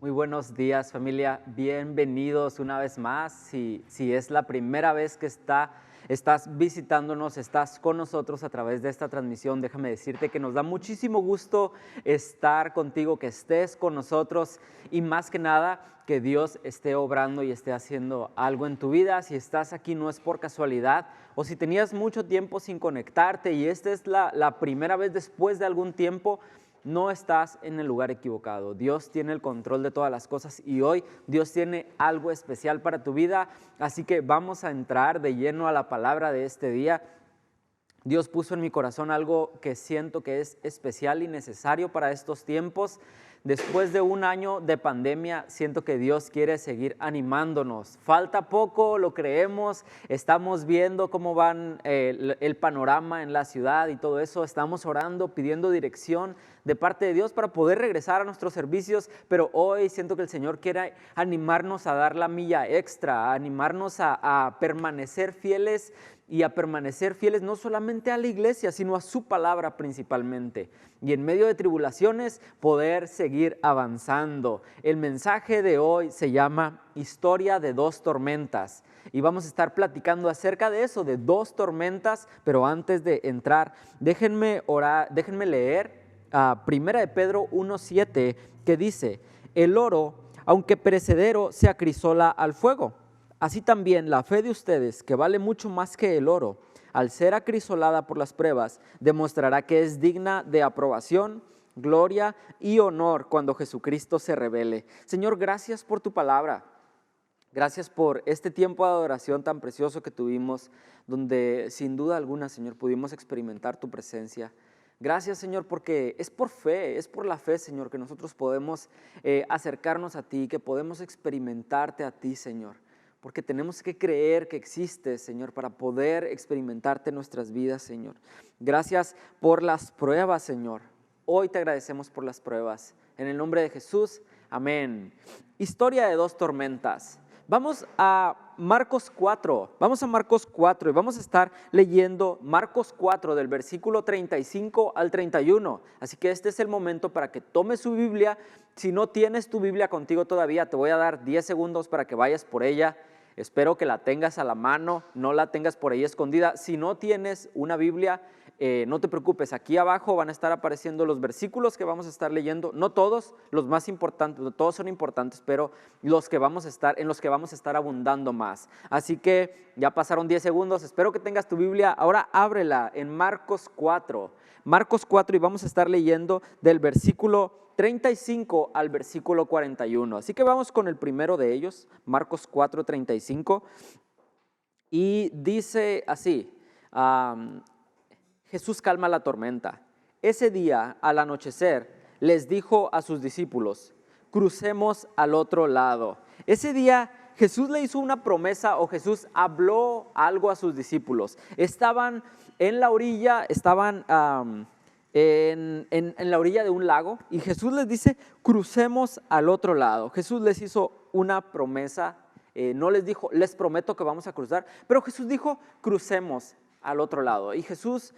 Muy buenos días, familia. Bienvenidos una vez más. Si es la primera vez que estás visitándonos, estás con nosotros a través de esta transmisión, déjame decirte que nos da muchísimo gusto estar contigo, que estés con nosotros y más que nada que Dios esté obrando y esté haciendo algo en tu vida. Si estás aquí no es por casualidad o si tenías mucho tiempo sin conectarte y esta es la primera vez después de algún tiempo, no estás en el lugar equivocado. Dios tiene el control de todas las cosas y hoy Dios tiene algo especial para tu vida. Así que vamos a entrar de lleno a la palabra de este día. Dios puso en mi corazón algo que siento que es especial y necesario para estos tiempos. Después de un año de pandemia, siento que Dios quiere seguir animándonos. Falta poco, lo creemos, estamos viendo cómo van el panorama en la ciudad y todo eso. Estamos orando, pidiendo dirección de parte de Dios para poder regresar a nuestros servicios, pero hoy siento que el Señor quiere animarnos a dar la milla extra, a animarnos a permanecer fieles y a permanecer fieles no solamente a la iglesia, sino a su palabra principalmente. Y en medio de tribulaciones, poder seguir avanzando. El mensaje de hoy se llama Historia de dos tormentas. Y vamos a estar platicando acerca de eso, de dos tormentas. Pero antes de entrar, déjenme leer a 1 de Pedro 1:7, que dice: el oro, aunque perecedero, se acrisola al fuego. Así también la fe de ustedes, que vale mucho más que el oro, al ser acrisolada por las pruebas, demostrará que es digna de aprobación, gloria y honor cuando Jesucristo se revele. Señor, gracias por tu palabra. Gracias por este tiempo de adoración tan precioso que tuvimos, donde sin duda alguna, Señor, pudimos experimentar tu presencia. Gracias, Señor, porque es por fe, es por la fe, Señor, que nosotros podemos acercarnos a ti, que podemos experimentarte a ti, Señor. Porque tenemos que creer que existes, Señor, para poder experimentarte en nuestras vidas, Señor. Gracias por las pruebas, Señor. Hoy te agradecemos por las pruebas. En el nombre de Jesús, amén. Historia de dos tormentas. Vamos a Marcos 4, y vamos a estar leyendo Marcos 4 del versículo 35 al 31. Así que este es el momento para que tomes su Biblia. Si no tienes tu Biblia contigo todavía, te voy a dar 10 segundos para que vayas por ella. Espero que la tengas a la mano, no la tengas por ahí escondida. Si no tienes una Biblia, no te preocupes, aquí abajo van a estar apareciendo los versículos que vamos a estar leyendo. No todos, los más importantes, no todos son importantes, pero en los que vamos a estar abundando más. Así que ya pasaron 10 segundos, espero que tengas tu Biblia. Ahora ábrela en Marcos 4, y vamos a estar leyendo del versículo 35 al versículo 41. Así que vamos con el primero de ellos, Marcos 4:35, y dice así: Jesús calma la tormenta. Ese día, al anochecer, les dijo a sus discípulos: crucemos al otro lado. Ese día Jesús le hizo una promesa, o Jesús habló algo a sus discípulos. Estaban en la orilla, en la orilla de un lago, y Jesús les dice: crucemos al otro lado. Jesús les hizo una promesa, no les dijo: les prometo que vamos a cruzar, pero Jesús dijo: crucemos al otro lado. Y Jesús,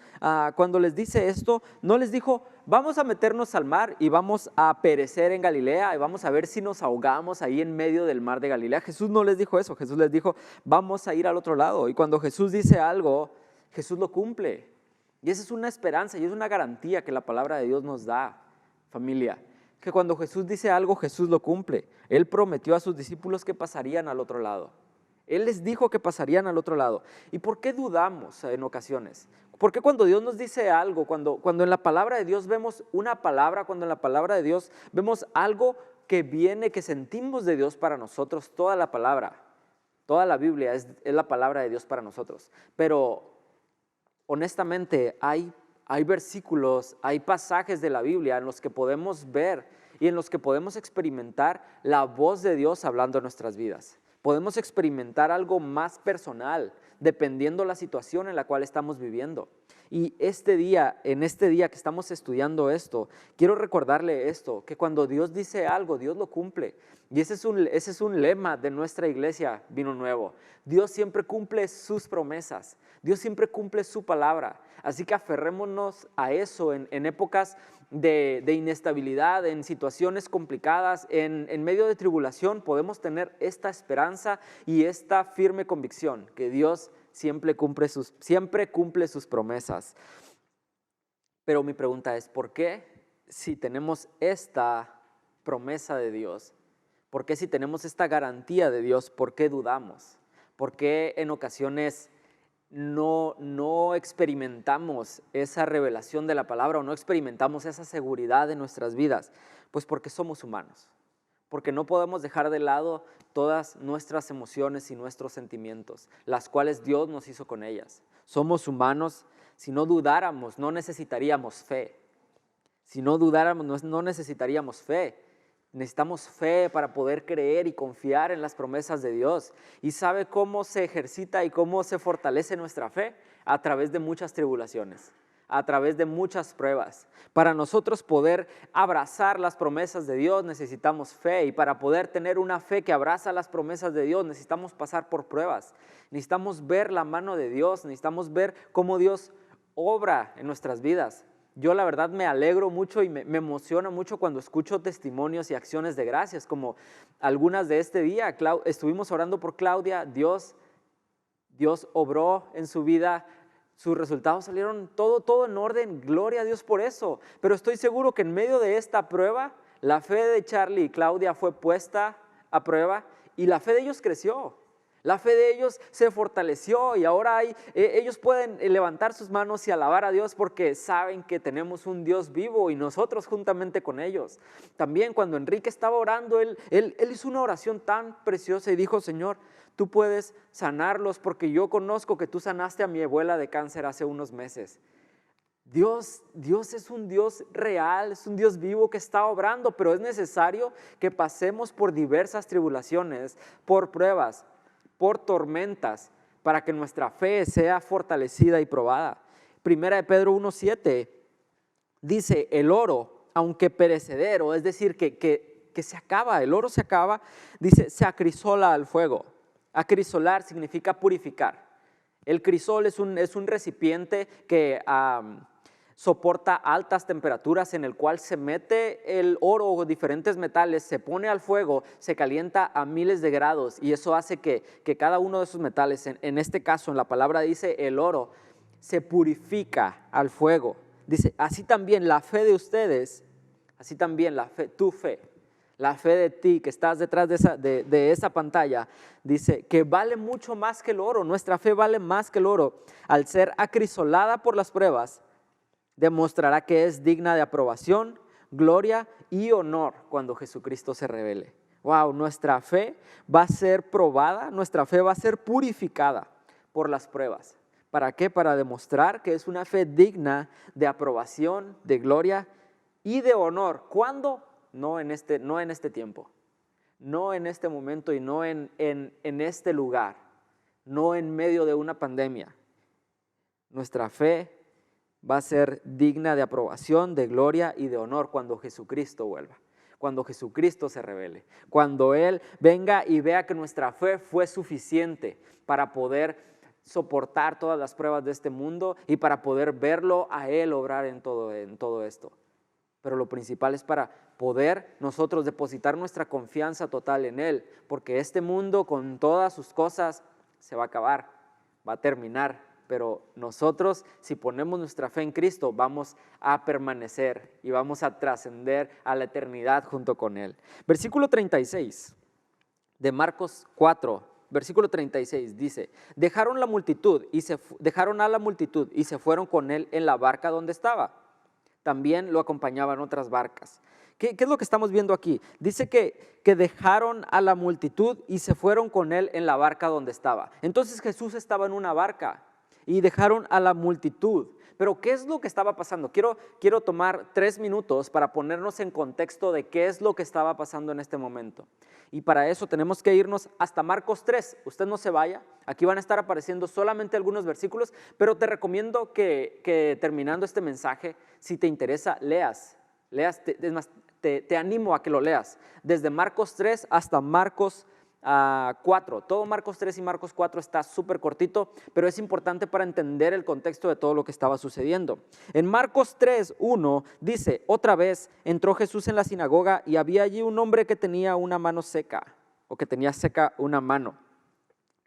cuando les dice esto, no les dijo: vamos a meternos al mar y vamos a perecer en Galilea y vamos a ver si nos ahogamos ahí en medio del mar de Galilea. Jesús no les dijo eso. Jesús les dijo: vamos a ir al otro lado. Y cuando Jesús dice algo, Jesús lo cumple. Y esa es una esperanza y es una garantía que la palabra de Dios nos da, familia, que cuando Jesús dice algo, Jesús lo cumple. Él prometió a sus discípulos que pasarían al otro lado. Él les dijo que pasarían al otro lado. ¿Y por qué dudamos en ocasiones? ¿Por qué cuando Dios nos dice algo, cuando en la palabra de Dios vemos una palabra, cuando en la palabra de Dios vemos algo que viene, que sentimos de Dios para nosotros? Toda la palabra, toda la Biblia es la palabra de Dios para nosotros. Pero honestamente hay versículos, hay pasajes de la Biblia en los que podemos ver y en los que podemos experimentar la voz de Dios hablando en nuestras vidas. Podemos experimentar algo más personal, dependiendo la situación en la cual estamos viviendo. Y en este día que estamos estudiando esto, quiero recordarle esto, que cuando Dios dice algo, Dios lo cumple. Y ese es un lema de nuestra iglesia Vino Nuevo. Dios siempre cumple sus promesas, Dios siempre cumple su palabra. Así que aferrémonos a eso en épocas de inestabilidad, en situaciones complicadas, en medio de tribulación, podemos tener esta esperanza y esta firme convicción que Dios siempre cumple sus promesas. Pero mi pregunta es, ¿por qué si tenemos esta promesa de Dios? ¿Por qué si tenemos esta garantía de Dios? ¿Por qué dudamos? ¿Por qué en ocasiones no experimentamos esa revelación de la palabra o no experimentamos esa seguridad en nuestras vidas? Pues porque somos humanos, porque no podemos dejar de lado todas nuestras emociones y nuestros sentimientos, las cuales Dios nos hizo con ellas. Somos humanos. Si no dudáramos, no necesitaríamos fe. Si no dudáramos, no necesitaríamos fe. Necesitamos fe para poder creer y confiar en las promesas de Dios. ¿Y sabe cómo se ejercita y cómo se fortalece nuestra fe? A través de muchas tribulaciones, a través de muchas pruebas. Para nosotros poder abrazar las promesas de Dios necesitamos fe, y para poder tener una fe que abraza las promesas de Dios necesitamos pasar por pruebas. Necesitamos ver la mano de Dios, necesitamos ver cómo Dios obra en nuestras vidas. Yo la verdad me alegro mucho y me emociona mucho cuando escucho testimonios y acciones de gracias, como algunas de este día. Estuvimos orando por Claudia, Dios obró en su vida, sus resultados salieron todo en orden, gloria a Dios por eso. Pero estoy seguro que en medio de esta prueba, la fe de Charlie y Claudia fue puesta a prueba y la fe de ellos creció. La fe de ellos se fortaleció y ahora ellos pueden levantar sus manos y alabar a Dios porque saben que tenemos un Dios vivo y nosotros juntamente con ellos. También cuando Enrique estaba orando, él hizo una oración tan preciosa y dijo: Señor, tú puedes sanarlos porque yo conozco que tú sanaste a mi abuela de cáncer hace unos meses. Dios es un Dios real, es un Dios vivo que está obrando, pero es necesario que pasemos por diversas tribulaciones, por pruebas, por tormentas, para que nuestra fe sea fortalecida y probada. Primera de Pedro 1:7 dice: el oro, aunque perecedero, es decir, que se acaba, el oro se acaba, dice, se acrisola al fuego. Acrisolar significa purificar. El crisol es un recipiente que soporta altas temperaturas, en el cual se mete el oro o diferentes metales, se pone al fuego, se calienta a miles de grados y eso hace que cada uno de esos metales, en este caso en la palabra dice el oro, se purifica al fuego. Dice, así también la fe de ustedes, así también tu fe, la fe de ti que estás detrás de esa pantalla, dice que vale mucho más que el oro. Nuestra fe vale más que el oro. Al ser acrisolada por las pruebas, demostrará que es digna de aprobación, gloria y honor cuando Jesucristo se revele. Wow, nuestra fe va a ser probada, nuestra fe va a ser purificada por las pruebas. ¿Para qué? Para demostrar que es una fe digna de aprobación, de gloria y de honor. ¿Cuándo? No en este tiempo, no en este momento y no en este lugar, no en medio de una pandemia. Nuestra fe va a ser digna de aprobación, de gloria y de honor cuando Jesucristo vuelva, cuando Jesucristo se revele, cuando Él venga y vea que nuestra fe fue suficiente para poder soportar todas las pruebas de este mundo y para poder verlo a Él obrar en todo esto. Pero lo principal es para poder nosotros depositar nuestra confianza total en Él, porque este mundo con todas sus cosas se va a acabar, va a terminar. Pero nosotros, si ponemos nuestra fe en Cristo, vamos a permanecer y vamos a trascender a la eternidad junto con Él. Versículo 36 de Marcos 4, versículo 36 dice: dejaron a la multitud y se fueron con Él en la barca donde estaba. También lo acompañaban otras barcas. ¿Qué es lo que estamos viendo aquí? Dice que dejaron a la multitud y se fueron con Él en la barca donde estaba. Entonces Jesús estaba en una barca. y dejaron a la multitud. Pero ¿qué es lo que estaba pasando? Quiero tomar 3 minutos para ponernos en contexto de qué es lo que estaba pasando en este momento. Y para eso tenemos que irnos hasta Marcos 3. Usted no se vaya, aquí van a estar apareciendo solamente algunos versículos, pero te recomiendo que terminando este mensaje, si te interesa, leas, es más, te animo a que lo leas. Desde Marcos 3 hasta Marcos 4, todo Marcos 3 y Marcos 4 está súper cortito, pero es importante para entender el contexto de todo lo que estaba sucediendo. En Marcos 3, 1 dice, otra vez entró Jesús en la sinagoga y había allí un hombre que tenía una mano seca, o que tenía seca una mano.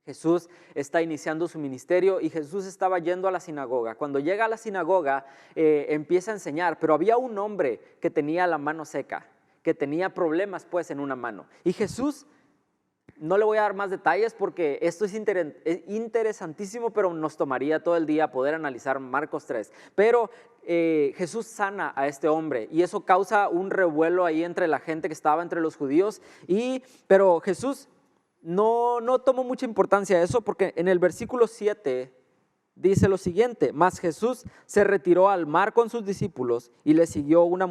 Jesús está iniciando su ministerio y Jesús estaba yendo a la sinagoga. Cuando llega a la sinagoga empieza a enseñar, pero había un hombre que tenía la mano seca, que tenía problemas pues en una mano. Y Jesús, no le voy a dar más detalles porque esto es interesantísimo, pero nos tomaría todo el día poder analizar Marcos 3. Pero Jesús sana a este hombre y eso causa un revuelo ahí entre la gente que estaba entre los judíos. Pero Jesús no tomó mucha importancia a eso porque en el versículo 7 dice lo siguiente: mas Jesús se retiró al mar con sus discípulos y le siguió una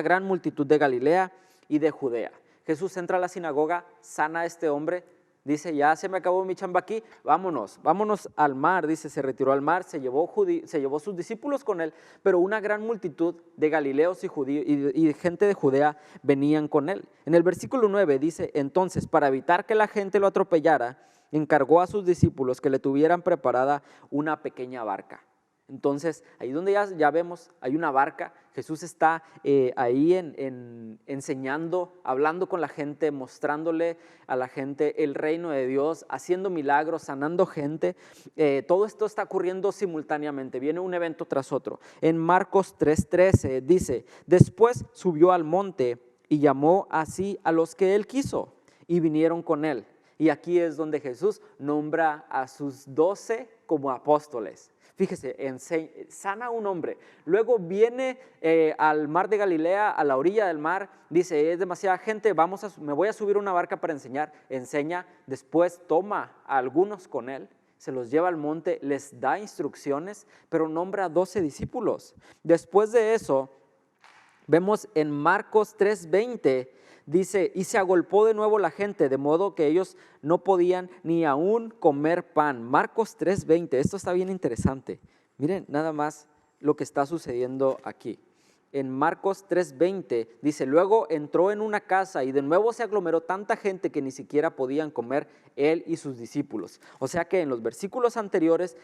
gran multitud de Galilea y de Judea. Jesús entra a la sinagoga, sana a este hombre, dice, ya se me acabó mi chamba aquí, vámonos al mar, dice, se retiró al mar, se llevó sus discípulos con él, pero una gran multitud de galileos y gente de Judea venían con él. En el versículo 9 dice, entonces, para evitar que la gente lo atropellara, encargó a sus discípulos que le tuvieran preparada una pequeña barca. Entonces, ahí donde ya vemos, hay una barca. Jesús está ahí enseñando, hablando con la gente, mostrándole a la gente el reino de Dios, haciendo milagros, sanando gente. Todo esto está ocurriendo simultáneamente, viene un evento tras otro. En Marcos 3:13 dice, después subió al monte y llamó así a los que él quiso y vinieron con él. Y aquí es donde Jesús nombra a sus 12 como apóstoles. Fíjese, sana a un hombre, luego viene al mar de Galilea, a la orilla del mar, dice, es demasiada gente, me voy a subir a una barca para enseña, después toma a algunos con él, se los lleva al monte, les da instrucciones, pero nombra a 12 discípulos. Después de eso, vemos en Marcos 3:20, dice, y se agolpó de nuevo la gente, de modo que ellos no podían ni aún comer pan. Marcos 3:20, esto está bien interesante. Miren nada más lo que está sucediendo aquí. En Marcos 3:20 dice, luego entró en una casa y de nuevo se aglomeró tanta gente que ni siquiera podían comer él y sus discípulos. O sea que en los versículos anteriores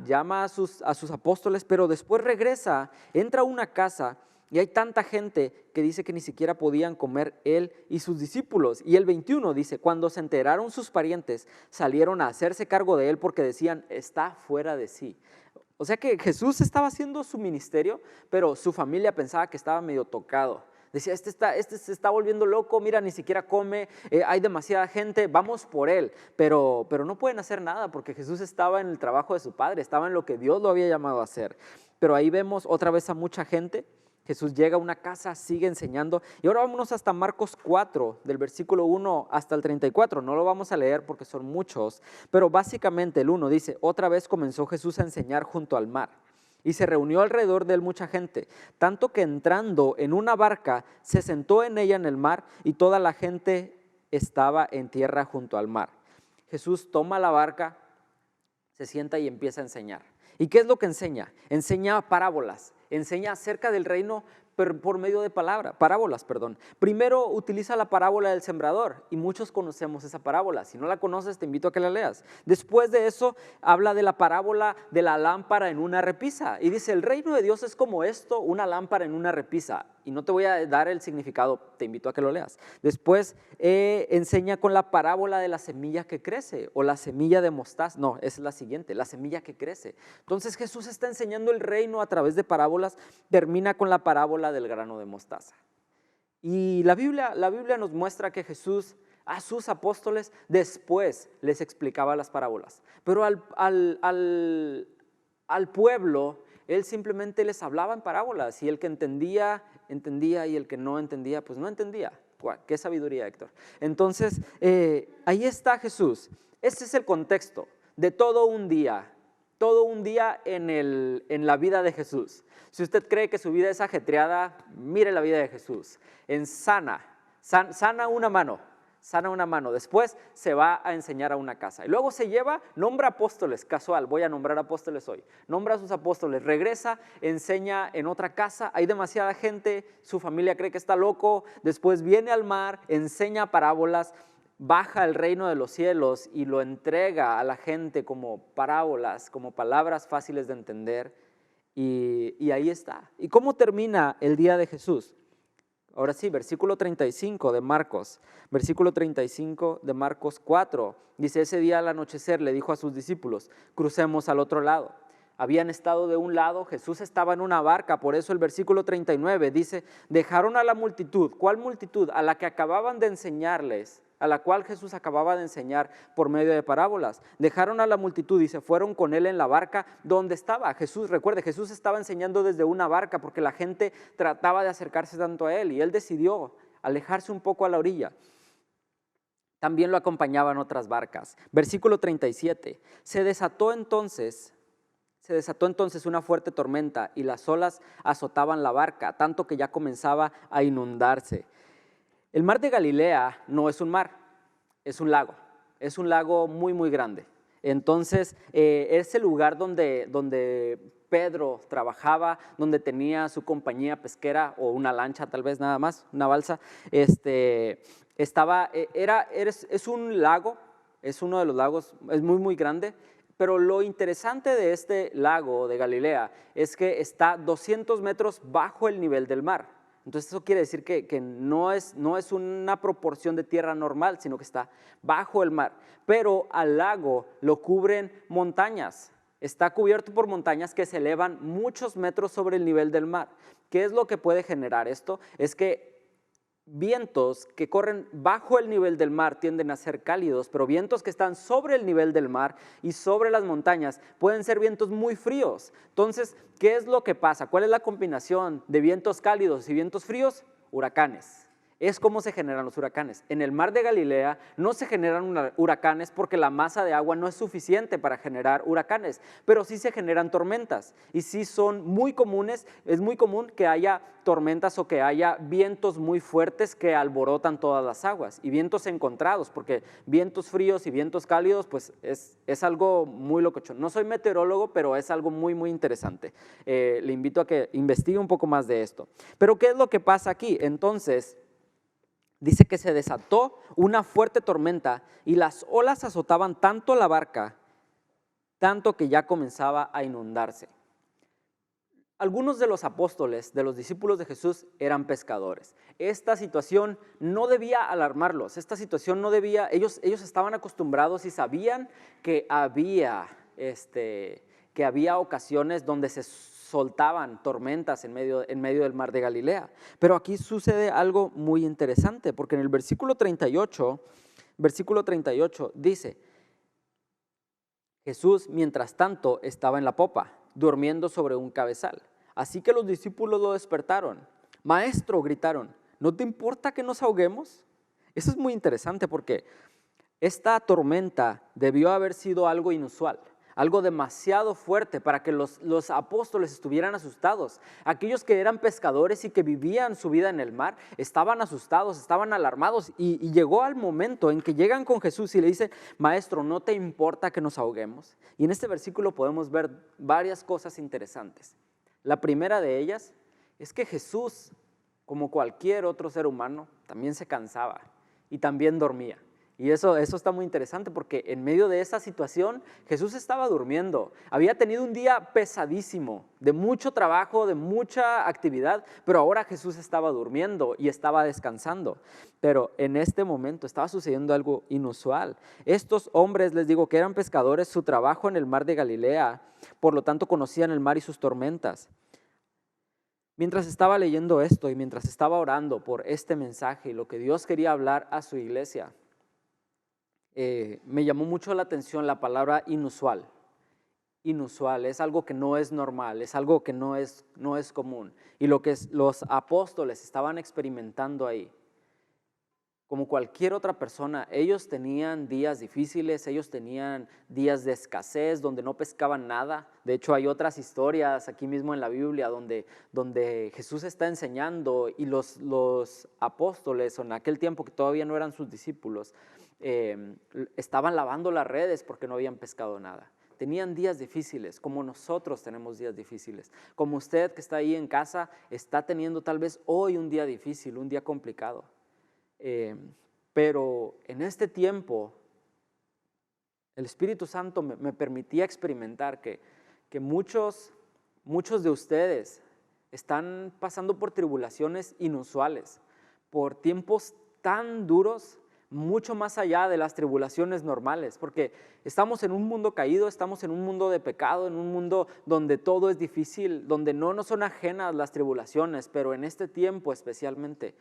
llama a sus apóstoles, pero después regresa, entra a una casa y hay tanta gente que dice que ni siquiera podían comer él y sus discípulos. Y el 21 dice, cuando se enteraron sus parientes, salieron a hacerse cargo de él porque decían, está fuera de sí. O sea que Jesús estaba haciendo su ministerio, pero su familia pensaba que estaba medio tocado. Decía, este se está volviendo loco, mira, ni siquiera come, hay demasiada gente, vamos por él. Pero no pueden hacer nada porque Jesús estaba en el trabajo de su Padre, estaba en lo que Dios lo había llamado a hacer. Pero ahí vemos otra vez a mucha gente. Jesús llega a una casa, sigue enseñando. Y ahora vámonos hasta Marcos 4, del versículo 1 hasta el 34. No lo vamos a leer porque son muchos, pero básicamente el 1 dice, otra vez comenzó Jesús a enseñar junto al mar. Y se reunió alrededor de él mucha gente, tanto que entrando en una barca, se sentó en ella en el mar y toda la gente estaba en tierra junto al mar. Jesús toma la barca, se sienta y empieza a enseñar. ¿Y qué es lo que enseña? Enseña parábolas, enseña acerca del reino por medio de parábolas. Primero utiliza la parábola del sembrador y muchos conocemos esa parábola. Si no la conoces, te invito a que la leas. Después de eso, habla de la parábola de la lámpara en una repisa y dice, el reino de Dios es como esto, una lámpara en una repisa. Y no te voy a dar el significado, te invito a que lo leas. Después enseña con la parábola de la semilla que crece o la semilla de mostaza. No, es la siguiente, la semilla que crece. Entonces Jesús está enseñando el reino a través de parábolas, termina con la parábola del grano de mostaza. Y la Biblia nos muestra que Jesús a sus apóstoles después les explicaba las parábolas. Pero al pueblo, él simplemente les hablaba en parábolas y el que entendía y el que no entendía, pues no entendía. Qué sabiduría, Héctor. Entonces, ahí está Jesús. Este es el contexto. de todo un día en la vida de Jesús. Si usted cree que su vida es ajetreada, mire la vida de Jesús. Sana una mano, después se va a enseñar a una casa. Y luego nombra apóstoles, casual, voy a nombrar apóstoles hoy. Nombra a sus apóstoles, regresa, enseña en otra casa, hay demasiada gente, su familia cree que está loco, después viene al mar, enseña parábolas, baja el reino de los cielos y lo entrega a la gente como parábolas, como palabras fáciles de entender, y ahí está. ¿Y cómo termina el día de Jesús? Ahora sí, versículo 35 de Marcos, versículo 35 de Marcos 4, dice: ese día al anochecer le dijo a sus discípulos: crucemos al otro lado. Habían estado de un lado, Jesús estaba en una barca, por eso el versículo 39 dice: dejaron a la multitud. ¿Cuál multitud? A la que acababan de enseñarles, a la cual Jesús acababa de enseñar por medio de parábolas. Dejaron a la multitud y se fueron con él en la barca donde estaba Jesús. Recuerde, Jesús estaba enseñando desde una barca porque la gente trataba de acercarse tanto a él y él decidió alejarse un poco a la orilla. También lo acompañaban otras barcas. Versículo 37, se desató entonces una fuerte tormenta y las olas azotaban la barca, tanto que ya comenzaba a inundarse. El mar de Galilea no es un mar, es un lago muy, muy grande. Entonces, es el lugar donde Pedro trabajaba, donde tenía su compañía pesquera o una lancha tal vez nada más, una balsa. Es un lago, es uno de los lagos, es muy, muy grande. Pero lo interesante de este lago de Galilea es que está 200 metros bajo el nivel del mar. Entonces eso quiere decir que no es una proporción de tierra normal, sino que está bajo el mar. Pero al lago lo cubren montañas. Está cubierto por montañas que se elevan muchos metros sobre el nivel del mar. ¿Qué es lo que puede generar esto? Es que vientos que corren bajo el nivel del mar tienden a ser cálidos, pero vientos que están sobre el nivel del mar y sobre las montañas pueden ser vientos muy fríos. Entonces, ¿qué es lo que pasa? ¿Cuál es la combinación de vientos cálidos y vientos fríos? Huracanes. Es cómo se generan los huracanes. En el mar de Galilea no se generan huracanes porque la masa de agua no es suficiente para generar huracanes, pero sí se generan tormentas y sí son muy comunes. Es muy común que haya tormentas o que haya vientos muy fuertes que alborotan todas las aguas y vientos encontrados, porque vientos fríos y vientos cálidos pues es algo muy locochón. No soy meteorólogo, pero es algo muy, muy interesante. Le invito a que investigue un poco más de esto. Pero ¿qué es lo que pasa aquí? Entonces, dice que se desató una fuerte tormenta y las olas azotaban tanto la barca, tanto que ya comenzaba a inundarse. Algunos de los apóstoles, de los discípulos de Jesús, eran pescadores. Esta situación no debía alarmarlos, ellos estaban acostumbrados y sabían que había ocasiones donde se soltaban tormentas en medio del mar de Galilea. Pero aquí sucede algo muy interesante, porque en el versículo 38 dice: Jesús, mientras tanto, estaba en la popa, durmiendo sobre un cabezal. Así que los discípulos lo despertaron. Maestro, gritaron, ¿no te importa que nos ahoguemos? Eso es muy interesante porque esta tormenta debió haber sido algo inusual, algo demasiado fuerte para que los apóstoles estuvieran asustados. Aquellos que eran pescadores y que vivían su vida en el mar estaban asustados, estaban alarmados y llegó al momento en que llegan con Jesús y le dicen: Maestro, ¿no te importa que nos ahoguemos? Y en este versículo podemos ver varias cosas interesantes. La primera de ellas es que Jesús, como cualquier otro ser humano, también se cansaba y también dormía. Y eso está muy interesante porque en medio de esa situación Jesús estaba durmiendo. Había tenido un día pesadísimo, de mucho trabajo, de mucha actividad, pero ahora Jesús estaba durmiendo y estaba descansando. Pero en este momento estaba sucediendo algo inusual. Estos hombres, les digo, que eran pescadores, su trabajo en el mar de Galilea, por lo tanto conocían el mar y sus tormentas. Mientras estaba leyendo esto y mientras estaba orando por este mensaje y lo que Dios quería hablar a su iglesia, me llamó mucho la atención la palabra inusual. Inusual, es algo que no es normal, es algo que no es común. Y lo que los apóstoles estaban experimentando ahí como cualquier otra persona. Ellos tenían días difíciles, ellos tenían días de escasez donde no pescaban nada. De hecho, hay otras historias aquí mismo en la Biblia donde Jesús está enseñando y los apóstoles, o en aquel tiempo que todavía no eran sus discípulos, estaban lavando las redes porque no habían pescado nada. Tenían días difíciles, como nosotros tenemos días difíciles. Como usted que está ahí en casa está teniendo tal vez hoy un día difícil, un día complicado. Pero en este tiempo el Espíritu Santo me permitía experimentar que muchos de ustedes están pasando por tribulaciones inusuales, por tiempos tan duros, mucho más allá de las tribulaciones normales, porque estamos en un mundo caído, estamos en un mundo de pecado, en un mundo donde todo es difícil, donde no nos son ajenas las tribulaciones, pero en este tiempo especialmente,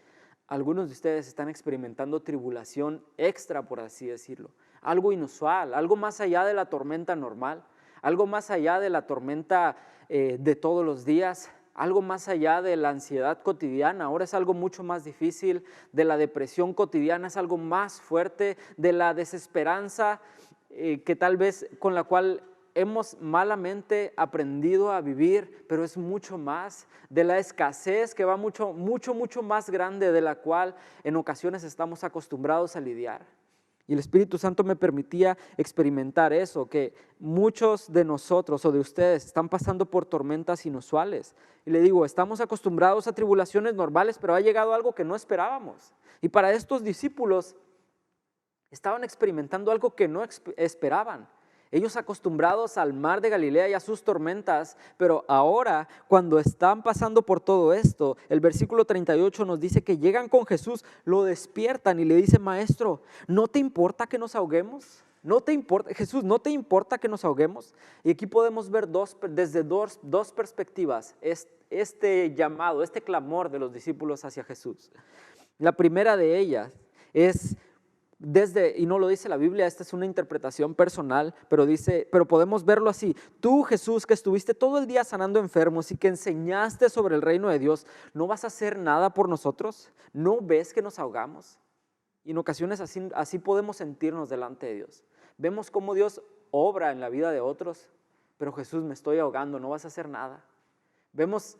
algunos de ustedes están experimentando tribulación extra, por así decirlo, algo inusual, algo más allá de la tormenta normal, algo más allá de la tormenta de todos los días, algo más allá de la ansiedad cotidiana. Ahora es algo mucho más difícil, de la depresión cotidiana es algo más fuerte, de la desesperanza que tal vez con la cual hemos malamente aprendido a vivir, pero es mucho más, de la escasez que va mucho más grande de la cual en ocasiones estamos acostumbrados a lidiar. Y el Espíritu Santo me permitía experimentar eso, que muchos de nosotros o de ustedes están pasando por tormentas inusuales. Y le digo, estamos acostumbrados a tribulaciones normales, pero ha llegado algo que no esperábamos. Y para estos discípulos estaban experimentando algo que no esperaban. Ellos acostumbrados al mar de Galilea y a sus tormentas, pero ahora cuando están pasando por todo esto, el versículo 38 nos dice que llegan con Jesús, lo despiertan y le dicen, Maestro, ¿no te importa que nos ahoguemos? ¿No te importa, Jesús, no te importa que nos ahoguemos? Y aquí podemos ver desde dos perspectivas este llamado, este clamor de los discípulos hacia Jesús. La primera de ellas es y no lo dice la Biblia, esta es una interpretación personal, pero podemos verlo así. Tú, Jesús, que estuviste todo el día sanando enfermos y que enseñaste sobre el reino de Dios, ¿no vas a hacer nada por nosotros? ¿No ves que nos ahogamos? Y en ocasiones así podemos sentirnos delante de Dios. Vemos cómo Dios obra en la vida de otros, pero Jesús, me estoy ahogando, no vas a hacer nada.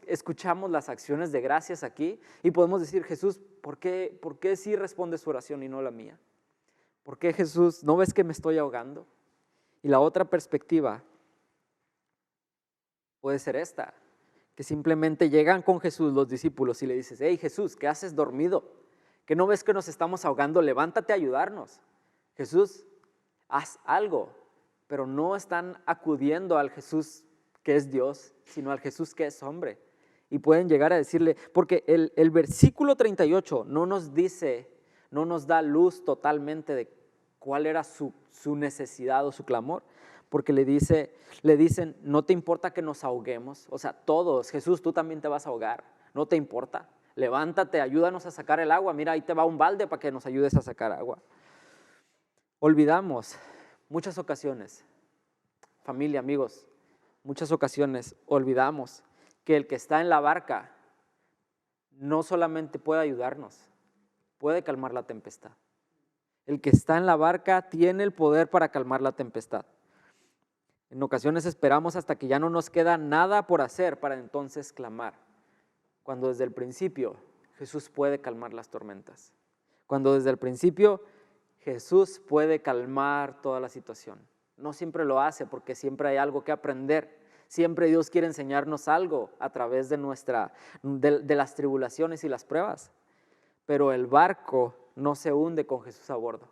Escuchamos las acciones de gracias aquí y podemos decir, Jesús, ¿por qué sí responde su oración y no la mía? ¿Por qué, Jesús, no ves que me estoy ahogando? Y la otra perspectiva puede ser esta, que simplemente llegan con Jesús los discípulos y le dices, hey Jesús, ¿qué haces dormido? ¿Que no ves que nos estamos ahogando? Levántate a ayudarnos. Jesús, haz algo, pero no están acudiendo al Jesús que es Dios, sino al Jesús que es hombre. Y pueden llegar a decirle, porque el versículo 38 no nos da luz totalmente de cuál era su necesidad o su clamor, porque le dicen, no te importa que nos ahoguemos, o sea, todos, Jesús, tú también te vas a ahogar, no te importa, levántate, ayúdanos a sacar el agua, mira, ahí te va un balde para que nos ayudes a sacar agua. Olvidamos muchas ocasiones, familia, amigos, muchas ocasiones olvidamos que el que está en la barca no solamente puede ayudarnos, puede calmar la tempestad. El que está en la barca tiene el poder para calmar la tempestad. En ocasiones esperamos hasta que ya no nos queda nada por hacer para entonces clamar, cuando desde el principio Jesús puede calmar las tormentas. Cuando desde el principio Jesús puede calmar toda la situación. No siempre lo hace porque siempre hay algo que aprender. Siempre Dios quiere enseñarnos algo a través de las tribulaciones y las pruebas. Pero el barco no se hunde con Jesús a bordo.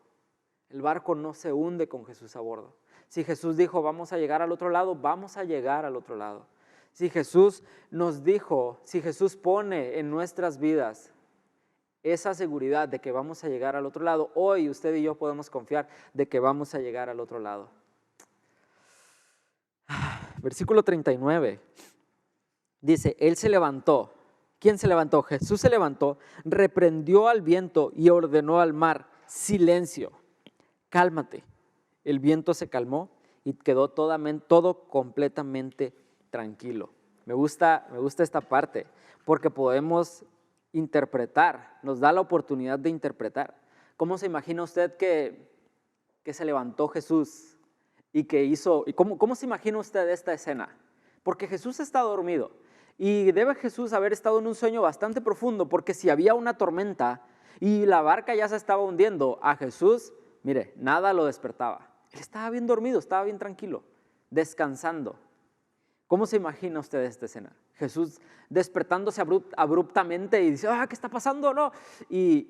El barco no se hunde con Jesús a bordo. Si Jesús dijo, vamos a llegar al otro lado, vamos a llegar al otro lado. Si Jesús nos dijo, si Jesús pone en nuestras vidas esa seguridad de que vamos a llegar al otro lado, hoy usted y yo podemos confiar de que vamos a llegar al otro lado. Versículo 39 dice, Él se levantó. ¿Quién se levantó? Jesús se levantó, reprendió al viento y ordenó al mar, silencio, cálmate. El viento se calmó y quedó todo completamente tranquilo. Me gusta esta parte porque podemos interpretar, nos da la oportunidad de interpretar. ¿Cómo se imagina usted que se levantó Jesús y que hizo? Y ¿cómo se imagina usted esta escena? Porque Jesús está dormido y debe Jesús haber estado en un sueño bastante profundo, porque si había una tormenta y la barca ya se estaba hundiendo, a Jesús, mire, nada lo despertaba. Él estaba bien dormido, estaba bien tranquilo, descansando. ¿Cómo se imagina usted esta escena? Jesús despertándose abruptamente y dice, ¿qué está pasando? No. Y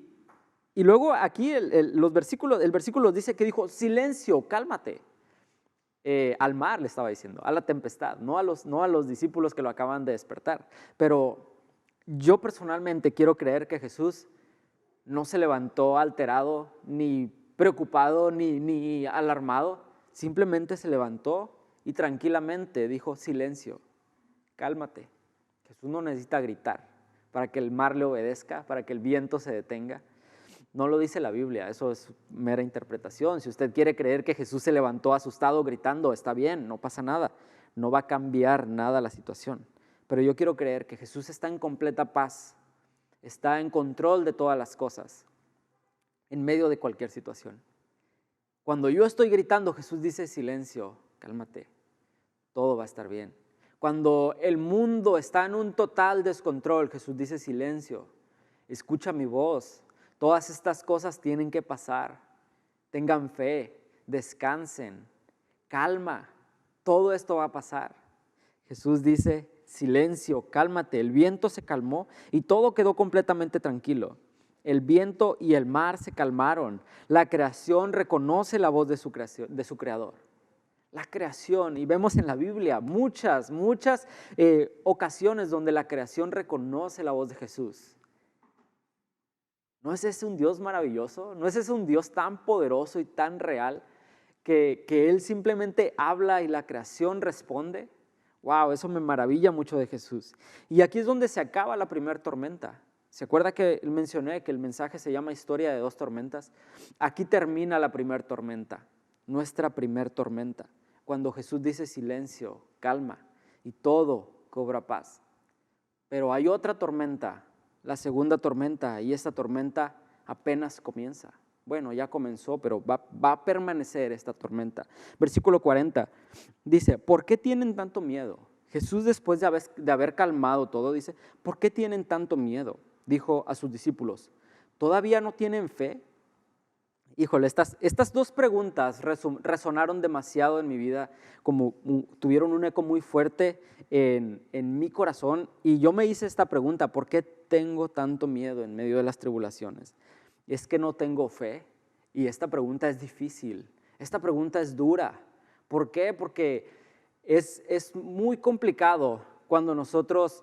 luego aquí el versículo dice que dijo, silencio, cálmate. Al mar le estaba diciendo, a la tempestad, no a los discípulos que lo acaban de despertar. Pero yo personalmente quiero creer que Jesús no se levantó alterado, ni preocupado, ni alarmado. Simplemente se levantó y tranquilamente dijo, silencio, cálmate. Jesús no necesita gritar para que el mar le obedezca, para que el viento se detenga. No lo dice la Biblia, eso es mera interpretación. Si usted quiere creer que Jesús se levantó asustado gritando, está bien, no pasa nada, no va a cambiar nada la situación. Pero yo quiero creer que Jesús está en completa paz, está en control de todas las cosas, en medio de cualquier situación. Cuando yo estoy gritando, Jesús dice, silencio, cálmate, todo va a estar bien. Cuando el mundo está en un total descontrol, Jesús dice, silencio, escucha mi voz. Todas estas cosas tienen que pasar. Tengan fe, descansen, calma. Todo esto va a pasar. Jesús dice, silencio, cálmate. El viento se calmó y todo quedó completamente tranquilo. El viento y el mar se calmaron. La creación reconoce la voz de su creador. La creación, y vemos en la Biblia muchas ocasiones donde la creación reconoce la voz de Jesús. ¿No es ese un Dios maravilloso? ¿No es ese un Dios tan poderoso y tan real que Él simplemente habla y la creación responde? ¡Wow! Eso me maravilla mucho de Jesús. Y aquí es donde se acaba la primera tormenta. ¿Se acuerda que mencioné que el mensaje se llama Historia de dos tormentas? Aquí termina la primera tormenta, nuestra primera tormenta, cuando Jesús dice silencio, calma, y todo cobra paz. Pero hay otra tormenta, la segunda tormenta, y esta tormenta apenas comienza. Bueno, ya comenzó, pero va a permanecer esta tormenta. Versículo 40 dice, ¿por qué tienen tanto miedo? Jesús, después de haber calmado todo, dice, ¿por qué tienen tanto miedo? Dijo a sus discípulos, ¿todavía no tienen fe? Híjole, estas dos preguntas resonaron demasiado en mi vida, como tuvieron un eco muy fuerte en mi corazón, y yo me hice esta pregunta, ¿por qué tengo tanto miedo en medio de las tribulaciones? Es que no tengo fe, y esta pregunta es difícil, esta pregunta es dura. ¿Por qué? Porque es muy complicado cuando nosotros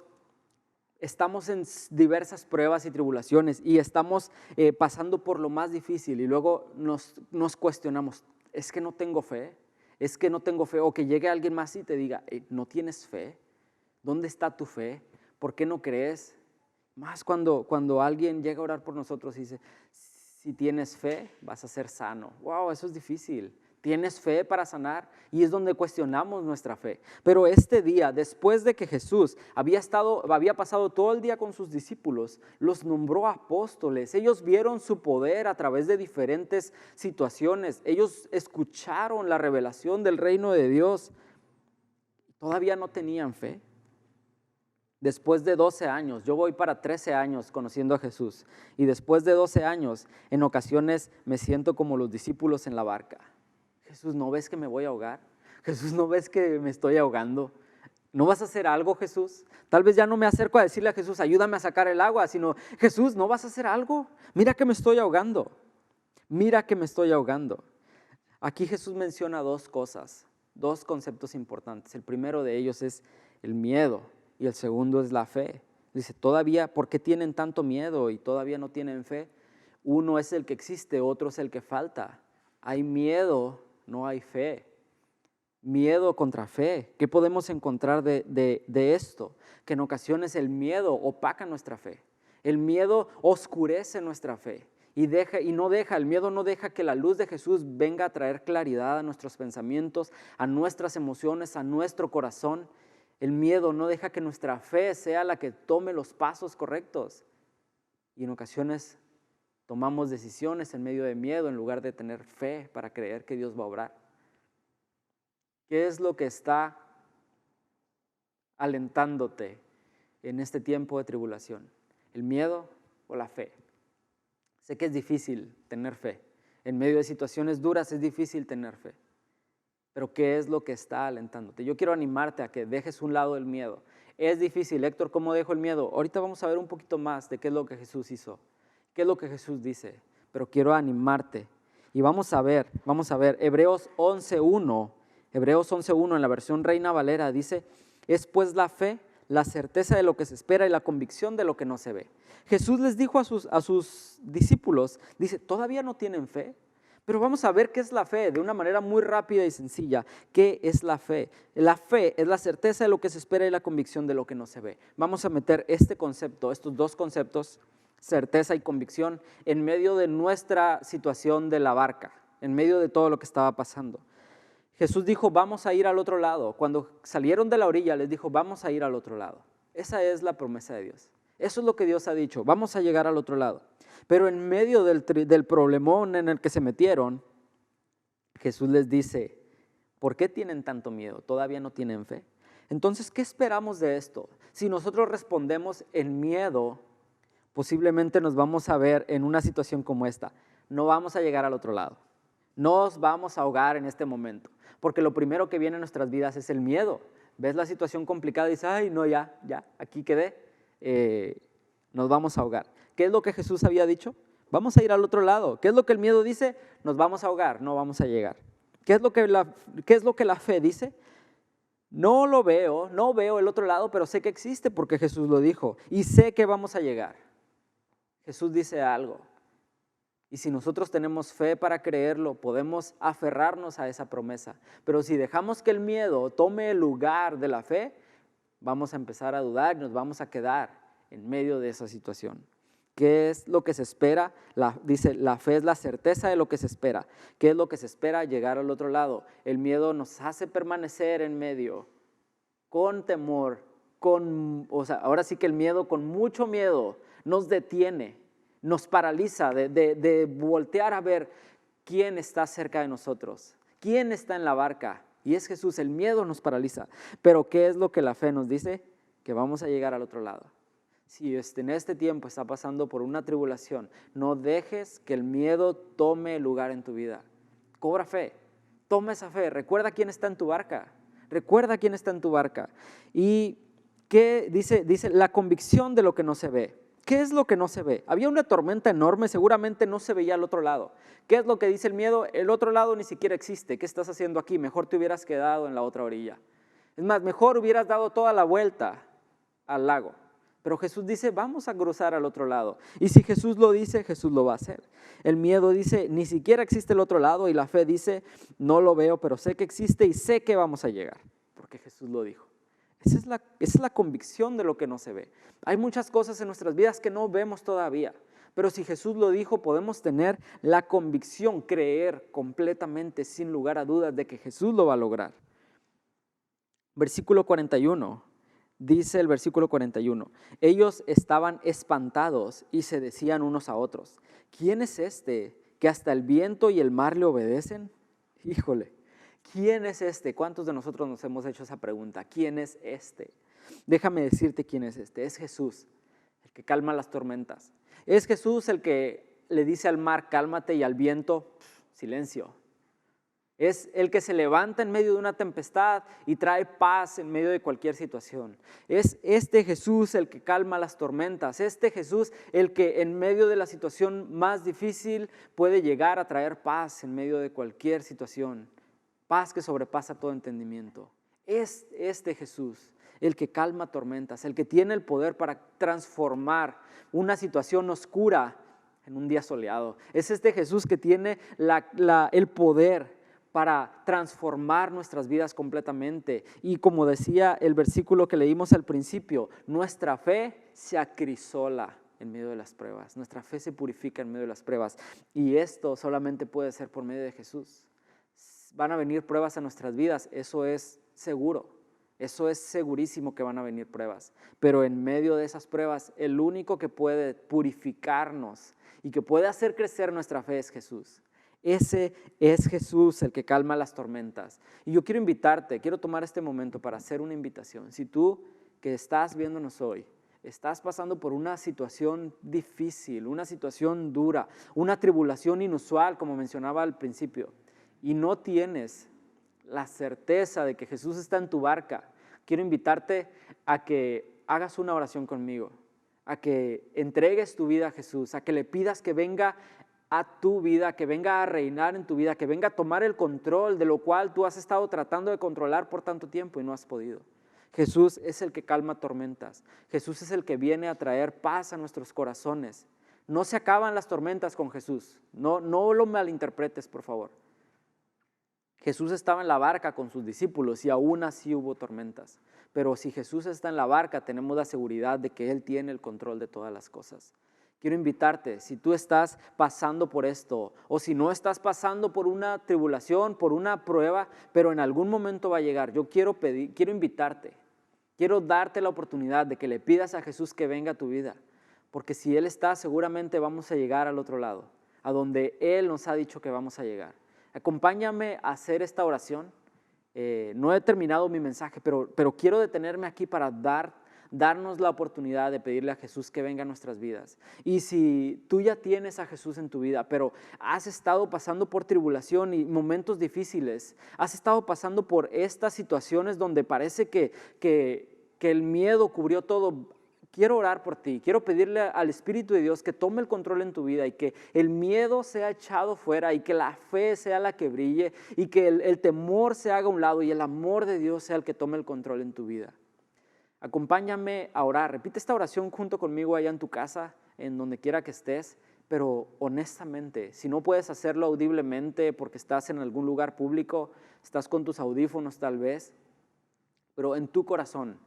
estamos en diversas pruebas y tribulaciones y estamos pasando por lo más difícil y luego nos cuestionamos, ¿es que no tengo fe? ¿Es que no tengo fe? O que llegue alguien más y te diga, ¿no tienes fe? ¿Dónde está tu fe? ¿Por qué no crees? Más cuando alguien llega a orar por nosotros y dice, si tienes fe, vas a ser sano. ¡Wow! Eso es difícil. ¿Tienes fe para sanar? Y es donde cuestionamos nuestra fe. Pero este día, después de que Jesús había pasado todo el día con sus discípulos, los nombró apóstoles. Ellos vieron su poder a través de diferentes situaciones. Ellos escucharon la revelación del reino de Dios. Todavía no tenían fe. Después de 12 años, yo voy para 13 años conociendo a Jesús. Y después de 12 años, en ocasiones me siento como los discípulos en la barca. Jesús, ¿no ves que me voy a ahogar? Jesús, ¿no ves que me estoy ahogando? ¿No vas a hacer algo, Jesús? Tal vez ya no me acerco a decirle a Jesús, ayúdame a sacar el agua, sino, Jesús, ¿no vas a hacer algo? Mira que me estoy ahogando. Mira que me estoy ahogando. Aquí Jesús menciona dos cosas, dos conceptos importantes. El primero de ellos es el miedo y el segundo es la fe. Dice, todavía, ¿por qué tienen tanto miedo y todavía no tienen fe? Uno es el que existe, otro es el que falta. Hay miedo, no hay fe. Miedo contra fe. ¿Qué podemos encontrar de esto? Que en ocasiones el miedo opaca nuestra fe. El miedo oscurece nuestra fe el miedo no deja que la luz de Jesús venga a traer claridad a nuestros pensamientos, a nuestras emociones, a nuestro corazón. El miedo no deja que nuestra fe sea la que tome los pasos correctos. Y en ocasiones Tomamos decisiones en medio de miedo en lugar de tener fe para creer que Dios va a obrar. ¿Qué es lo que está alentándote en este tiempo de tribulación? ¿El miedo o la fe? Sé que es difícil tener fe. En medio de situaciones duras es difícil tener fe. Pero ¿qué es lo que está alentándote? Yo quiero animarte a que dejes un lado el miedo. Es difícil, Héctor, ¿cómo dejo el miedo? Ahorita vamos a ver un poquito más de qué es lo que Jesús hizo, qué es lo que Jesús dice, pero quiero animarte. Y vamos a ver, Hebreos 11:1 en la versión Reina Valera dice, es pues la fe, la certeza de lo que se espera y la convicción de lo que no se ve. Jesús les dijo a sus discípulos, dice, ¿todavía no tienen fe? Pero vamos a ver qué es la fe de una manera muy rápida y sencilla. ¿Qué es la fe? La fe es la certeza de lo que se espera y la convicción de lo que no se ve. Vamos a meter este concepto, estos dos conceptos, certeza y convicción, en medio de nuestra situación de la barca, en medio de todo lo que estaba pasando. Jesús dijo, vamos a ir al otro lado. Cuando salieron de la orilla, les dijo, vamos a ir al otro lado. Esa es la promesa de Dios. Eso es lo que Dios ha dicho, vamos a llegar al otro lado. Pero en medio del problemón en el que se metieron, Jesús les dice, ¿por qué tienen tanto miedo? ¿Todavía no tienen fe? Entonces, ¿qué esperamos de esto? Si nosotros respondemos en miedo, posiblemente nos vamos a ver en una situación como esta. No vamos a llegar al otro lado. Nos vamos a ahogar en este momento. Porque lo primero que viene en nuestras vidas es el miedo. Ves la situación complicada y dices, ay, no, ya, aquí quedé. Nos vamos a ahogar. ¿Qué es lo que Jesús había dicho? Vamos a ir al otro lado. ¿Qué es lo que el miedo dice? Nos vamos a ahogar, no vamos a llegar. ¿Qué es lo que la fe dice? No lo veo, no veo el otro lado, pero sé que existe porque Jesús lo dijo y sé que vamos a llegar. Jesús dice algo y si nosotros tenemos fe para creerlo, podemos aferrarnos a esa promesa. Pero si dejamos que el miedo tome el lugar de la fe, vamos a empezar a dudar y nos vamos a quedar en medio de esa situación. ¿Qué es lo que se espera? Dice, la fe es la certeza de lo que se espera. ¿Qué es lo que se espera? Llegar al otro lado. El miedo nos hace permanecer en medio, con temor, ahora sí que el miedo, con mucho miedo, nos detiene, nos paraliza de voltear a ver quién está cerca de nosotros, quién está en la barca. Y es Jesús, el miedo nos paraliza. Pero ¿qué es lo que la fe nos dice? Que vamos a llegar al otro lado. Si en este tiempo está pasando por una tribulación, no dejes que el miedo tome lugar en tu vida. Cobra fe, toma esa fe, recuerda quién está en tu barca, Y ¿qué dice la convicción de lo que no se ve? ¿Qué es lo que no se ve? Había una tormenta enorme, seguramente no se veía al otro lado. ¿Qué es lo que dice el miedo? El otro lado ni siquiera existe. ¿Qué estás haciendo aquí? Mejor te hubieras quedado en la otra orilla. Es más, mejor hubieras dado toda la vuelta al lago. Pero Jesús dice, vamos a cruzar al otro lado. Y si Jesús lo dice, Jesús lo va a hacer. El miedo dice, ni siquiera existe el otro lado. Y la fe dice, no lo veo, pero sé que existe y sé que vamos a llegar. Porque Jesús lo dijo. Esa es la convicción de lo que no se ve. Hay muchas cosas en nuestras vidas que no vemos todavía. Pero si Jesús lo dijo, podemos tener la convicción, creer completamente, sin lugar a dudas, de que Jesús lo va a lograr. Versículo 41. Dice el versículo 41, ellos estaban espantados y se decían unos a otros, ¿quién es este que hasta el viento y el mar le obedecen? Híjole, ¿quién es este? ¿Cuántos de nosotros nos hemos hecho esa pregunta? ¿Quién es este? Déjame decirte quién es este. Es Jesús, el que calma las tormentas. Es Jesús el que le dice al mar, cálmate, y al viento, silencio. Es el que se levanta en medio de una tempestad y trae paz en medio de cualquier situación. Es este Jesús el que calma las tormentas. Este Jesús el que en medio de la situación más difícil puede llegar a traer paz en medio de cualquier situación. Paz que sobrepasa todo entendimiento. Es este Jesús el que calma tormentas, el que tiene el poder para transformar una situación oscura en un día soleado. Es este Jesús que tiene el poder para transformar nuestras vidas completamente. Y como decía el versículo que leímos al principio, nuestra fe se acrisola en medio de las pruebas. Nuestra fe se purifica en medio de las pruebas. Y esto solamente puede ser por medio de Jesús. Van a venir pruebas a nuestras vidas, eso es seguro. Eso es segurísimo que van a venir pruebas, pero en medio de esas pruebas, el único que puede purificarnos y que puede hacer crecer nuestra fe es Jesús. Ese es Jesús el que calma las tormentas. Y yo quiero invitarte, quiero tomar este momento para hacer una invitación. Si tú que estás viéndonos hoy, estás pasando por una situación difícil, una situación dura, una tribulación inusual, como mencionaba al principio, y no tienes la certeza de que Jesús está en tu barca, quiero invitarte a que hagas una oración conmigo, a que entregues tu vida a Jesús, a que le pidas que venga a tu vida, que venga a reinar en tu vida, que venga a tomar el control de lo cual tú has estado tratando de controlar por tanto tiempo y no has podido. Jesús es el que calma tormentas. Jesús es el que viene a traer paz a nuestros corazones. No se acaban las tormentas con Jesús. No lo malinterpretes, por favor. Jesús estaba en la barca con sus discípulos y aún así hubo tormentas. Pero si Jesús está en la barca, tenemos la seguridad de que Él tiene el control de todas las cosas. Quiero invitarte, si tú estás pasando por esto o si no estás pasando por una tribulación, por una prueba, pero en algún momento va a llegar, yo quiero invitarte, quiero darte la oportunidad de que le pidas a Jesús que venga a tu vida, porque si Él está, seguramente vamos a llegar al otro lado, a donde Él nos ha dicho que vamos a llegar. Acompáñame a hacer esta oración. No he terminado mi mensaje, pero quiero detenerme aquí para darnos la oportunidad de pedirle a Jesús que venga a nuestras vidas. Y si tú ya tienes a Jesús en tu vida, pero has estado pasando por tribulación y momentos difíciles, has estado pasando por estas situaciones donde parece que el miedo cubrió todo, quiero orar por ti, quiero pedirle al Espíritu de Dios que tome el control en tu vida y que el miedo sea echado fuera y que la fe sea la que brille y que el temor se haga a un lado y el amor de Dios sea el que tome el control en tu vida. Acompáñame a orar, repite esta oración junto conmigo allá en tu casa, en donde quiera que estés, pero honestamente, si no puedes hacerlo audiblemente porque estás en algún lugar público, estás con tus audífonos tal vez, pero en tu corazón,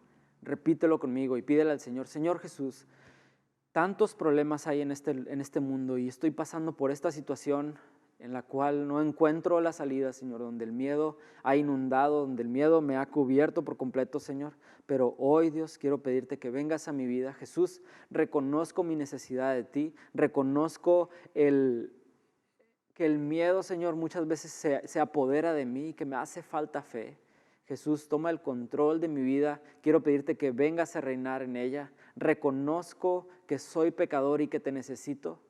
repítelo conmigo y pídele al Señor, Señor Jesús, tantos problemas hay en este mundo y estoy pasando por esta situación en la cual no encuentro la salida, Señor, donde el miedo ha inundado, donde el miedo me ha cubierto por completo, Señor. Pero hoy, Dios, quiero pedirte que vengas a mi vida. Jesús, reconozco mi necesidad de ti, reconozco que el miedo, Señor, muchas veces se apodera de mí y que me hace falta fe. Jesús, toma el control de mi vida. Quiero pedirte que vengas a reinar en ella. Reconozco que soy pecador y que te necesito.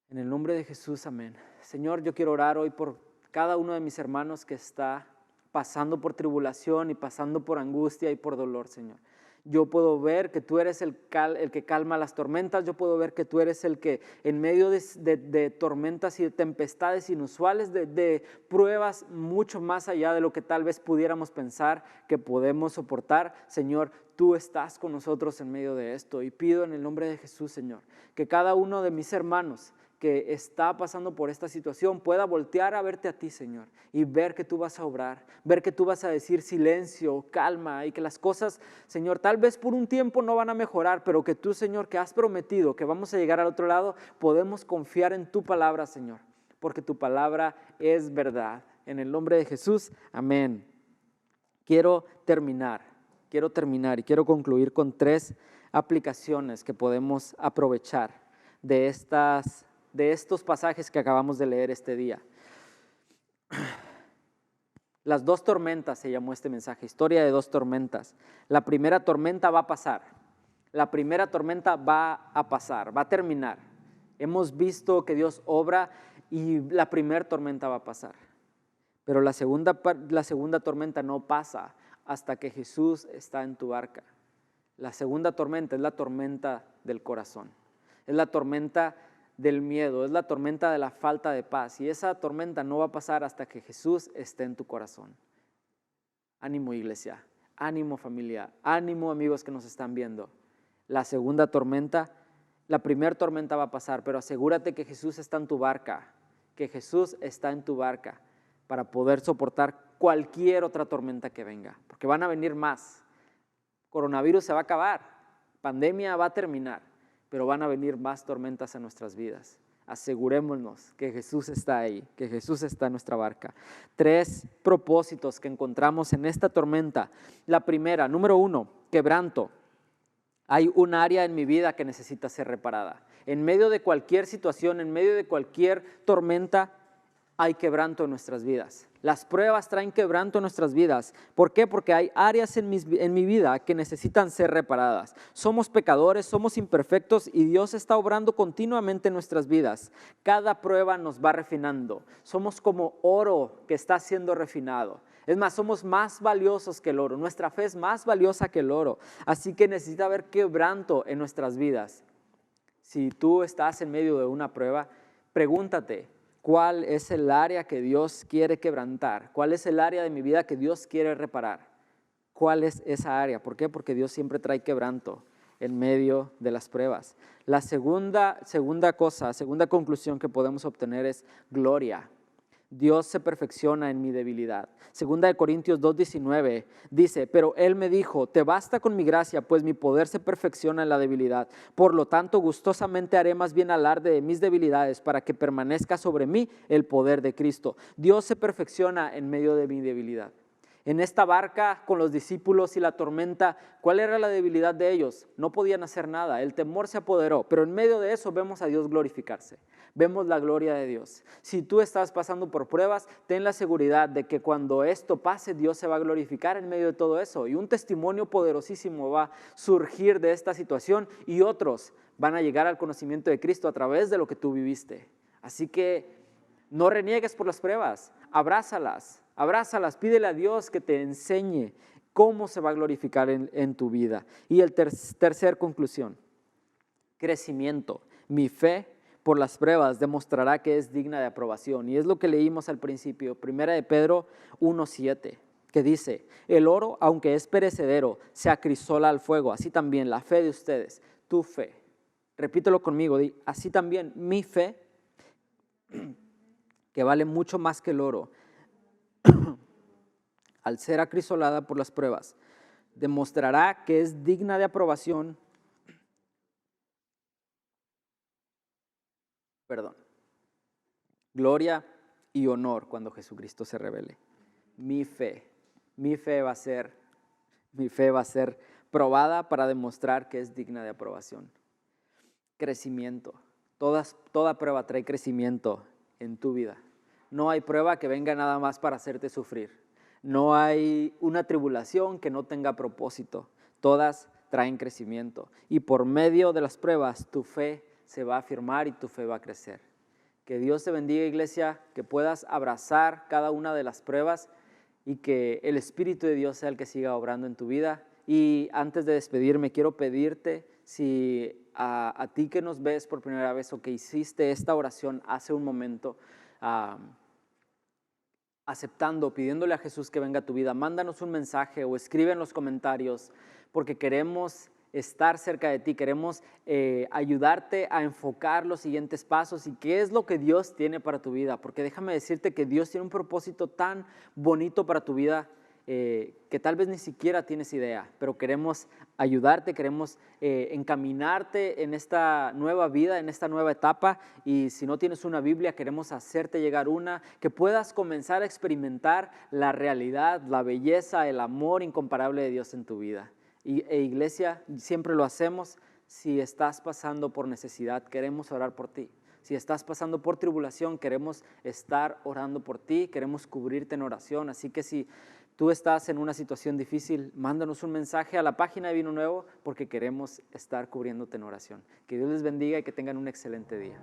En el nombre de Jesús, amén. Señor, yo quiero orar hoy por cada uno de mis hermanos que está pasando por tribulación y pasando por angustia y por dolor, Señor. Yo puedo ver que tú eres el que calma las tormentas. Yo puedo ver que tú eres el que en medio de tormentas y de tempestades inusuales, de pruebas mucho más allá de lo que tal vez pudiéramos pensar que podemos soportar, Señor, tú estás con nosotros en medio de esto. Y pido en el nombre de Jesús, Señor, que cada uno de mis hermanos que está pasando por esta situación pueda voltear a verte a ti, Señor, y ver que tú vas a obrar, ver que tú vas a decir silencio, calma, y que las cosas, Señor, tal vez por un tiempo no van a mejorar, pero que tú, Señor, que has prometido que vamos a llegar al otro lado, podemos confiar en tu palabra, Señor, porque tu palabra es verdad. En el nombre de Jesús, amén. Quiero terminar y quiero concluir con 3 aplicaciones que podemos aprovechar de estos pasajes que acabamos de leer este día. Las 2 tormentas se llamó este mensaje, historia de 2 tormentas. La primera tormenta va a pasar, la primera tormenta va a pasar, va a terminar. Hemos visto que Dios obra y la primera tormenta va a pasar. Pero la segunda tormenta no pasa hasta que Jesús está en tu barca. La segunda tormenta es la tormenta del corazón, es la tormenta del miedo, es la tormenta de la falta de paz, y esa tormenta no va a pasar hasta que Jesús esté en tu corazón. Ánimo, iglesia, ánimo, familia, ánimo, amigos que nos están viendo. La primera tormenta va a pasar, pero asegúrate que Jesús está en tu barca, para poder soportar cualquier otra tormenta que venga, porque van a venir más. Coronavirus se va a acabar, pandemia va a terminar, pero van a venir más tormentas a nuestras vidas. Asegurémonos que Jesús está ahí, que Jesús está en nuestra barca. 3 propósitos que encontramos en esta tormenta. La primera, número 1, quebranto. Hay un área en mi vida que necesita ser reparada. En medio de cualquier situación, en medio de cualquier tormenta, hay quebranto en nuestras vidas. Las pruebas traen quebranto en nuestras vidas. ¿Por qué? Porque hay áreas en mi vida que necesitan ser reparadas. Somos pecadores, somos imperfectos y Dios está obrando continuamente en nuestras vidas. Cada prueba nos va refinando. Somos como oro que está siendo refinado. Es más, somos más valiosos que el oro. Nuestra fe es más valiosa que el oro. Así que necesita haber quebranto en nuestras vidas. Si tú estás en medio de una prueba, pregúntate, ¿cuál es el área que Dios quiere quebrantar? ¿Cuál es el área de mi vida que Dios quiere reparar? ¿Cuál es esa área? ¿Por qué? Porque Dios siempre trae quebranto en medio de las pruebas. La segunda conclusión que podemos obtener es gloria. Dios se perfecciona en mi debilidad. Segunda de Corintios 2:19 dice, pero Él me dijo, te basta con mi gracia, pues mi poder se perfecciona en la debilidad. Por lo tanto, gustosamente haré más bien alarde de mis debilidades para que permanezca sobre mí el poder de Cristo. Dios se perfecciona en medio de mi debilidad. En esta barca con los discípulos y la tormenta, ¿cuál era la debilidad de ellos? No podían hacer nada, el temor se apoderó, pero en medio de eso vemos a Dios glorificarse, vemos la gloria de Dios. Si tú estás pasando por pruebas, ten la seguridad de que cuando esto pase, Dios se va a glorificar en medio de todo eso y un testimonio poderosísimo va a surgir de esta situación y otros van a llegar al conocimiento de Cristo a través de lo que tú viviste. Así que no reniegues por las pruebas, abrázalas, pídele a Dios que te enseñe cómo se va a glorificar en tu vida. Y el tercer conclusión, crecimiento. Mi fe por las pruebas demostrará que es digna de aprobación. Y es lo que leímos al principio, 1 de Pedro 1:7, que dice, el oro, aunque es perecedero, se acrisola al fuego. Así también la fe de ustedes, tu fe. Repítelo conmigo, así también mi fe, que vale mucho más que el oro, al ser acrisolada por las pruebas, demostrará que es digna de aprobación. Gloria y honor cuando Jesucristo se revele. Mi fe va a ser probada para demostrar que es digna de aprobación. Crecimiento. Toda prueba trae crecimiento en tu vida. No hay prueba que venga nada más para hacerte sufrir. No hay una tribulación que no tenga propósito. Todas traen crecimiento. Y por medio de las pruebas, tu fe se va a afirmar y tu fe va a crecer. Que Dios te bendiga, iglesia, que puedas abrazar cada una de las pruebas y que el Espíritu de Dios sea el que siga obrando en tu vida. Y antes de despedirme, quiero pedirte, si a ti que nos ves por primera vez o que hiciste esta oración hace un momento, aceptando, pidiéndole a Jesús que venga a tu vida, mándanos un mensaje o escribe en los comentarios, porque queremos estar cerca de ti, queremos ayudarte a enfocar los siguientes pasos y qué es lo que Dios tiene para tu vida, porque déjame decirte que Dios tiene un propósito tan bonito para tu vida que tal vez ni siquiera tienes idea, pero queremos ayudarte, queremos encaminarte en esta nueva vida, en esta nueva etapa, y si no tienes una Biblia, queremos hacerte llegar una, que puedas comenzar a experimentar la realidad, la belleza, el amor incomparable de Dios en tu vida. Iglesia, siempre lo hacemos. Si estás pasando por necesidad, queremos orar por ti. Si estás pasando por tribulación, queremos estar orando por ti, queremos cubrirte en oración. Así que si tú estás en una situación difícil, mándanos un mensaje a la página de Vino Nuevo porque queremos estar cubriéndote en oración. Que Dios les bendiga y que tengan un excelente día.